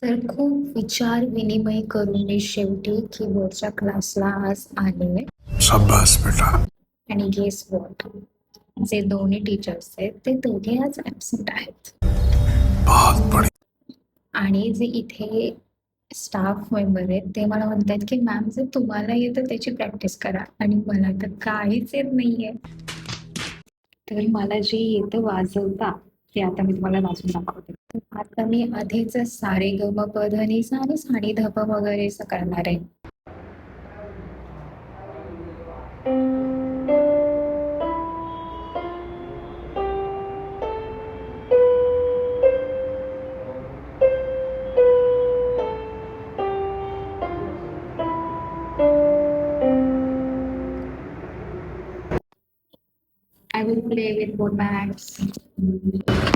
तर खूप विचार विनिमय करून मी शेवटी कीबोर्डच्या क्लासला आज आले. शाबाश बेटा. आणि गेस व्हॉट, जे दोन्ही टीचर्स आहेत ते दोघे आज ॲब्सेंट आहेत. बहुत बढिया. आणि जे इथे स्टाफ मेंबर आहेत ते मला म्हणतात की मॅम जर तुम्हाला येतं त्याची प्रॅक्टिस करा, आणि मला तर काहीच येत नाहीये. तर मला जे येतं वाजवता ते आता मी तुम्हाला वाजवून दाखवते. तर आता मी आधीच सारे ग म प ध नि सा आणि सा नी ध प वगैरे असं करणार आहे. I will play with both my hands.